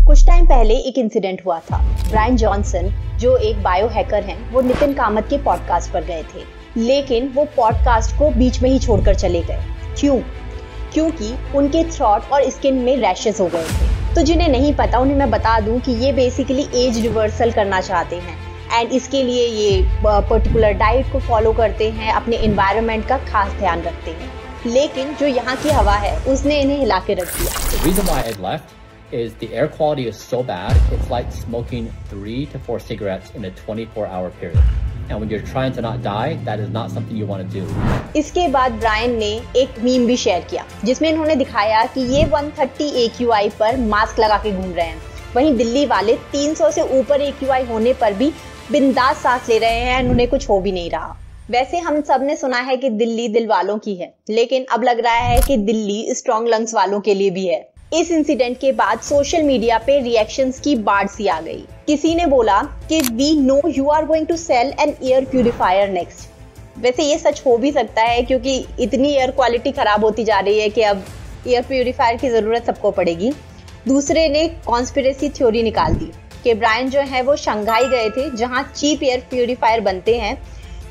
कुछ टाइम पहले एक इंसिडेंट हुआ था। ब्रायन जॉनसन जो एक बायो हैकर हैं, वो नितिन कामत के पॉडकास्ट पर गए थे, लेकिन वो पॉडकास्ट को बीच में ही छोड़कर चले गए। क्यों? क्योंकि उनके थ्रोट और स्किन में रैशेस हो गए थे। तो जिन्हें नहीं पता उन्हें मैं बता दूं कि ये बेसिकली एज रिवर्सल करना चाहते हैं एंड इसके लिए ये पर्टिकुलर डाइट को फॉलो करते हैं, अपने एनवायरनमेंट का खास ध्यान रखते हैं, लेकिन जो यहाँ की हवा है उसने इन्हें हिला के रख दिया। Is the air quality is so bad, it's like smoking 3 to 4 cigarettes in a 24-hour period. And when you're trying to not die, that is not something you want to do. इसके बाद Brian ने एक meme भी share किया जिसमें इन्होंने दिखाया कि ये 130 AQI पर मास्क लगा के घूम रहे हैं, वहीं दिल्ली वाले 300 से ऊपर AQI होने पर भी बिंदास सांस ले रहे हैं, उन्हें कुछ हो भी नहीं रहा। वैसे हम सब ने सुना है कि दिल्ली दिल वालों की है, लेकिन अब लग रहा है कि दिल्ली स्ट्रॉन्ग लंग्स वालों के लिए भी है। इस इंसिडेंट के बाद सोशल मीडिया पे रिएक्शंस की बाढ़ सी आ गई। किसी ने बोला कि we know you are going to sell an air purifier next. वैसे ये सच हो भी सकता है क्योंकि इतनी एयर क्वालिटी खराब होती जा रही है कि अब एयर प्यूरिफायर की जरूरत सबको पड़ेगी। दूसरे ने कॉन्स्पिरेसी थ्योरी निकाल दी कि ब्रायन जो है वो शंघाई गए थे जहां चीप एयर प्यूरिफायर बनते हैं,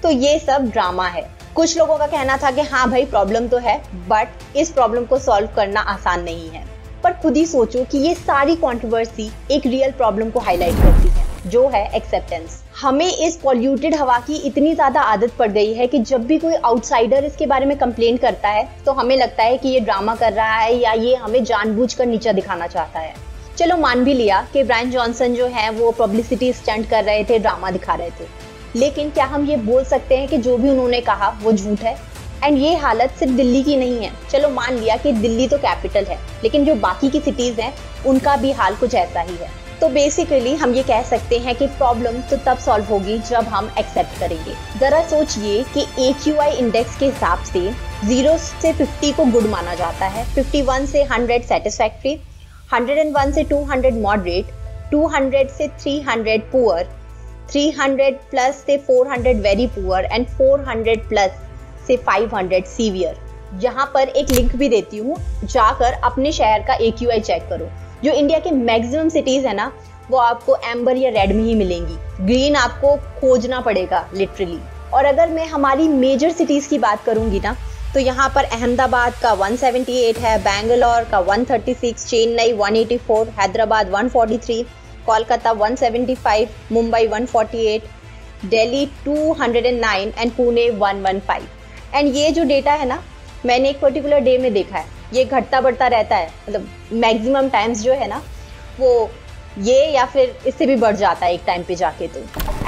तो ये सब ड्रामा है। कुछ लोगों का कहना था कि हाँ भाई प्रॉब्लम तो है, बट इस प्रॉब्लम को सॉल्व करना आसान नहीं है। पर खुद ही सोचो कि ये सारी कंट्रोवर्सी एक रियल प्रॉब्लम को हाईलाइट करती है, जो है एक्सेप्टेंस। हमें इस पॉल्यूटेड हवा की इतनी ज्यादा आदत पड़ गई है कि जब भी कोई आउटसाइडर इसके बारे में कंप्लेंट करता है तो हमें लगता है कि ये ड्रामा कर रहा है या ये हमें जानबूझकर नीचा दिखाना चाहता है। चलो मान भी लिया कि ब्रायन जॉनसन जो है वो पब्लिसिटी स्टंट कर रहे थे, ड्रामा दिखा रहे थे, लेकिन क्या हम ये बोल सकते हैं कि जो भी उन्होंने कहा वो झूठ है? एंड ये हालत सिर्फ दिल्ली की नहीं है। चलो मान लिया कि दिल्ली तो कैपिटल है, लेकिन जो बाकी की सिटीज हैं उनका भी हाल कुछ ऐसा ही है। तो बेसिकली हम ये कह सकते हैं कि प्रॉब्लम तो तब सॉल्व होगी जब हम एक्सेप्ट करेंगे। जरा सोचिए कि AQI इंडेक्स के हिसाब से 0 से 50 को गुड माना जाता है, 51 से 100 सेटिस्फैक्ट्री, 101 से 200 मॉडरेट, 200 से 300 पुअर, 300 प्लस से 400 वेरी पुअर एंड 400 प्लस से 500 सीवियर। यहाँ पर एक लिंक भी देती हूँ, जाकर अपने शहर का AQI चेक करो। जो इंडिया के मैक्सिमम सिटीज है ना, वो आपको एम्बर या रेड में ही मिलेंगी, ग्रीन आपको खोजना पड़ेगा लिटरली। और अगर मैं हमारी मेजर सिटीज की बात करूंगी ना, तो यहाँ पर अहमदाबाद का 178 है, बैंगलोर का 136, चेन्नई 184, हैदराबाद 143, कोलकाता 175, मुंबई 148, दिल्ली 209 एंड पुणे 115। एंड ये जो डेटा है ना, मैंने एक पर्टिकुलर डे में देखा है, ये घटता बढ़ता रहता है। मतलब मैक्सिमम टाइम्स जो है ना वो ये या फिर इससे भी बढ़ जाता है एक टाइम पे जाके तो।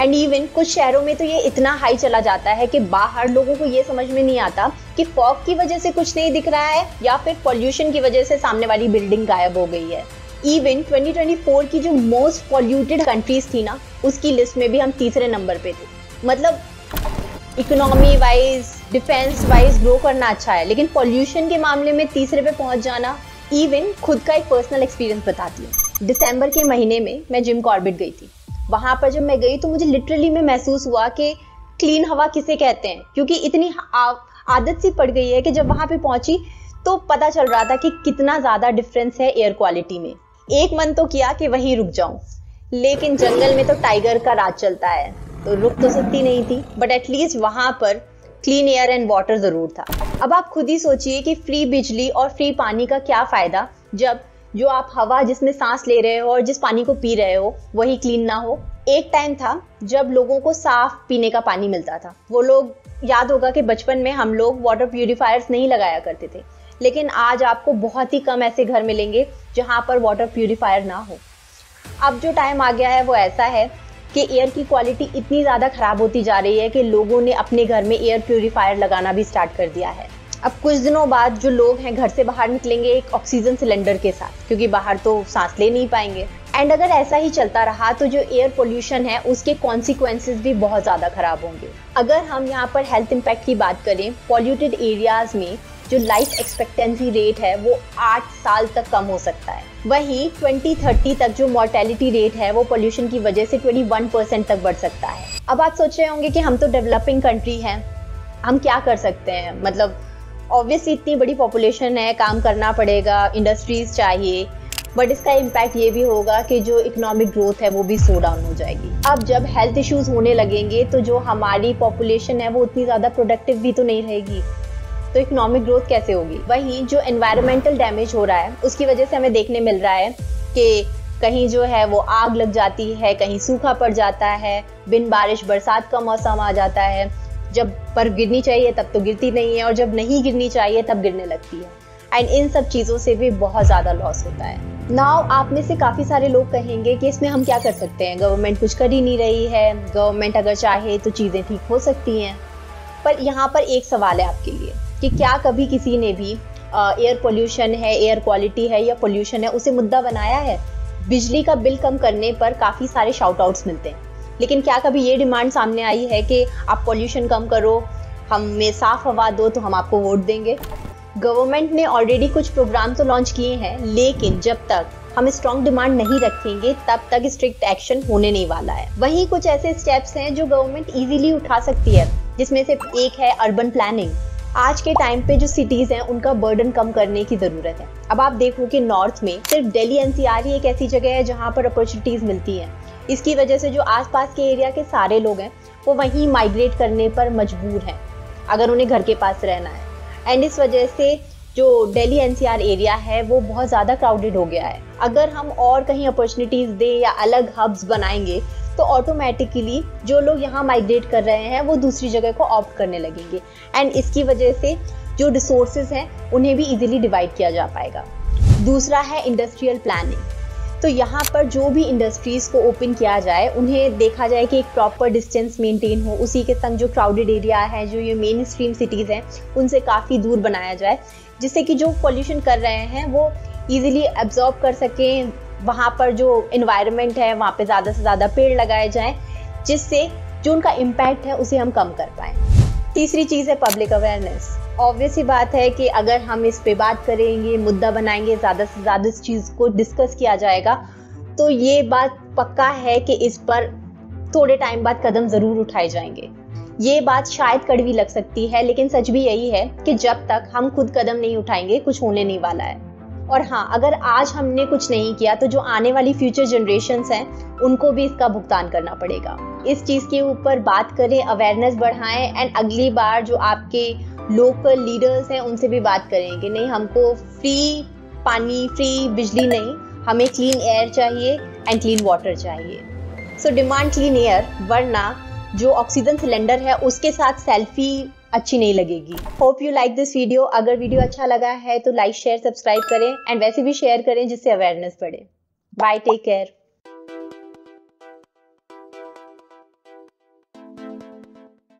एंड इवन कुछ शहरों में तो ये इतना हाई चला जाता है कि बाहर लोगों को ये समझ में नहीं आता कि फॉग की वजह से कुछ नहीं दिख रहा है या फिर पॉल्यूशन की वजह से सामने वाली बिल्डिंग गायब हो गई है। इवन 2024 की जो मोस्ट पॉल्यूटेड कंट्रीज थी ना, उसकी लिस्ट में भी हम तीसरे नंबर पे थे। मतलब economy wise, defence wise grow करना अच्छा है, लेकिन पॉल्यूशन के मामले में तीसरे पे पहुंच जाना। इवन खुद का एक पर्सनल एक्सपीरियंस बताती हूँ। दिसंबर के महीने में मैं जिम कॉर्बेट गई थी। वहां पर जब मैं गई तो मुझे लिटरली में महसूस हुआ कि क्लीन हवा किसे कहते हैं, क्योंकि इतनी आदत सी पड़ गई है कि जब वहां पे पहुंची तो पता चल रहा था कि कितना ज्यादा डिफरेंस है एयर क्वालिटी में। एक मन तो किया कि वहीं रुक जाऊं, लेकिन जंगल में तो टाइगर का राज चलता है, तो रुक तो सकती नहीं थी, बट एटलीस्ट वहां पर क्लीन एयर एंड वाटर जरूर था। अब आप खुद ही सोचिए कि फ्री बिजली और फ्री पानी का क्या फायदा जब जो आप हवा जिसमें सांस ले रहे हो और जिस पानी को पी रहे हो वही क्लीन ना हो। एक टाइम था जब लोगों को साफ पीने का पानी मिलता था। वो लोग, याद होगा कि बचपन में हम लोग वाटर प्यूरिफायर्स नहीं लगाया करते थे, लेकिन आज आपको बहुत ही कम ऐसे घर मिलेंगे जहां पर वाटर प्यूरिफायर ना हो। अब जो टाइम आ गया है वो ऐसा है कि एयर की क्वालिटी इतनी ज़्यादा ख़राब होती जा रही है कि लोगों ने अपने घर में एयर प्यूरिफायर लगाना भी स्टार्ट कर दिया है। अब कुछ दिनों बाद जो लोग हैं घर से बाहर निकलेंगे एक ऑक्सीजन सिलेंडर के साथ, क्योंकि बाहर तो सांस ले नहीं पाएंगे। एंड अगर ऐसा ही चलता रहा तो जो एयर पोल्यूशन है उसके कॉन्सिक्वेंसेस भी बहुत ज़्यादा ख़राब होंगे। अगर हम यहाँ पर हेल्थ इम्पैक्ट की बात करें, पॉल्यूटेड एरियाज में जो लाइफ एक्सपेक्टेंसी रेट है वो 8 साल तक कम हो सकता है। वहीं 2030 तक जो मॉर्टेलिटी रेट है वो पोल्यूशन की वजह से 21% तक बढ़ सकता है। अब आप सोच रहे होंगे कि हम तो डेवलपिंग कंट्री हैं, हम क्या कर सकते हैं? मतलब ऑब्वियसली इतनी बड़ी पॉपुलेशन है, काम करना पड़ेगा, इंडस्ट्रीज चाहिए, बट इसका इम्पैक्ट ये भी होगा कि जो इकोनॉमिक ग्रोथ है वो भी स्लो डाउन हो जाएगी। अब जब हेल्थ इश्यूज होने लगेंगे तो जो हमारी पॉपुलेशन है वो उतनी ज़्यादा प्रोडक्टिव भी तो नहीं रहेगी, तो इकोनॉमिक ग्रोथ कैसे होगी। वहीं जो एनवायरमेंटल डैमेज हो रहा है उसकी वजह से हमें देखने मिल रहा है कि कहीं जो है वो आग लग जाती है, कहीं सूखा पड़ जाता है, बिन बारिश बरसात का मौसम आ जाता है, जब बर्फ गिरनी चाहिए तब तो गिरती नहीं है और जब नहीं गिरनी चाहिए तब गिरने लगती है। एंड इन सब चीज़ों से भी बहुत ज़्यादा लॉस होता है। नाउ आप में से काफ़ी सारे लोग कहेंगे कि इसमें हम क्या कर सकते हैं, गवर्नमेंट कुछ कर ही नहीं रही है, गवर्नमेंट अगर चाहे तो चीज़ें ठीक हो सकती हैं। पर यहाँ पर एक सवाल है आपके लिए कि क्या कभी किसी ने भी एयर पोल्यूशन है, एयर क्वालिटी है या पोल्यूशन है उसे मुद्दा बनाया है। बिजली का बिल कम करने पर काफ़ी सारे शाउट आउट्स मिलते हैं, लेकिन क्या कभी ये डिमांड सामने आई है कि आप पोल्यूशन कम करो, हमें साफ हवा दो तो हम आपको वोट देंगे। गवर्नमेंट ने ऑलरेडी कुछ प्रोग्राम तो लॉन्च किए हैं, लेकिन जब तक हम स्ट्रॉन्ग डिमांड नहीं रखेंगे तब तक स्ट्रिक्ट एक्शन होने नहीं वाला है। वहीं कुछ ऐसे स्टेप्स हैं जो गवर्नमेंट इजीली उठा सकती है, जिसमें से एक है अर्बन प्लानिंग। आज के टाइम पे जो सिटीज़ हैं उनका बर्डन कम करने की ज़रूरत है। अब आप देखो कि नॉर्थ में सिर्फ दिल्ली एनसीआर ही एक ऐसी जगह है जहाँ पर अपॉर्चुनिटीज़ मिलती हैं। इसकी वजह से जो आसपास के एरिया के सारे लोग हैं वो वहीं माइग्रेट करने पर मजबूर हैं अगर उन्हें घर के पास रहना है। एंड इस वजह से जो दिल्ली एनसीआर एरिया है वो बहुत ज़्यादा क्राउडेड हो गया है। अगर हम और कहीं अपॉर्चुनिटीज़ दें या अलग हब्स बनाएंगे तो ऑटोमेटिकली जो लोग यहाँ माइग्रेट कर रहे हैं वो दूसरी जगह को ऑप्ट करने लगेंगे एंड इसकी वजह से जो रिसोर्सेज हैं उन्हें भी इजीली डिवाइड किया जा पाएगा। दूसरा है इंडस्ट्रियल प्लानिंग। तो यहाँ पर जो भी इंडस्ट्रीज़ को ओपन किया जाए उन्हें देखा जाए कि एक प्रॉपर डिस्टेंस मेंटेन हो, उसी के संग जो क्राउडेड एरिया है, जो ये मेन स्ट्रीम सिटीज़ हैं उनसे काफ़ी दूर बनाया जाए, जिससे कि जो पॉल्यूशन कर रहे हैं वो ईजिली एब्जॉर्ब कर सकें। वहाँ पर जो इन्वायरमेंट है वहाँ पे ज़्यादा से ज़्यादा पेड़ लगाए जाएं, जिससे जो उनका इम्पैक्ट है उसे हम कम कर पाएँ। तीसरी चीज़ है पब्लिक अवेयरनेस। ऑब्वियस ही बात है कि अगर हम इस पे बात करेंगे, मुद्दा बनाएंगे, ज़्यादा से ज़्यादा इस चीज़ को डिस्कस किया जाएगा तो ये बात पक्का है कि इस पर थोड़े टाइम बाद कदम ज़रूर उठाए जाएंगे। ये बात शायद कड़वी लग सकती है, लेकिन सच भी यही है कि जब तक हम खुद कदम नहीं उठाएंगे कुछ होने नहीं वाला है। और हाँ, अगर आज हमने कुछ नहीं किया तो जो आने वाली फ्यूचर जनरेशन्स हैं उनको भी इसका भुगतान करना पड़ेगा। इस चीज़ के ऊपर बात करें, अवेयरनेस बढ़ाएं एंड अगली बार जो आपके लोकल लीडर्स हैं उनसे भी बात करेंगे, नहीं हमको फ्री पानी, फ्री बिजली नहीं, हमें क्लीन एयर चाहिए एंड क्लीन वाटर चाहिए। सो डिमांड क्लीन एयर, वरना जो ऑक्सीजन सिलेंडर है उसके साथ सेल्फी अच्छी नहीं लगेगी। Hope you like this video. अगर वीडियो अच्छा लगा है तो लाइक, शेयर, सब्सक्राइब करें एंड वैसे भी शेयर करें जिससे अवेयरनेस बढ़े। Bye, take care.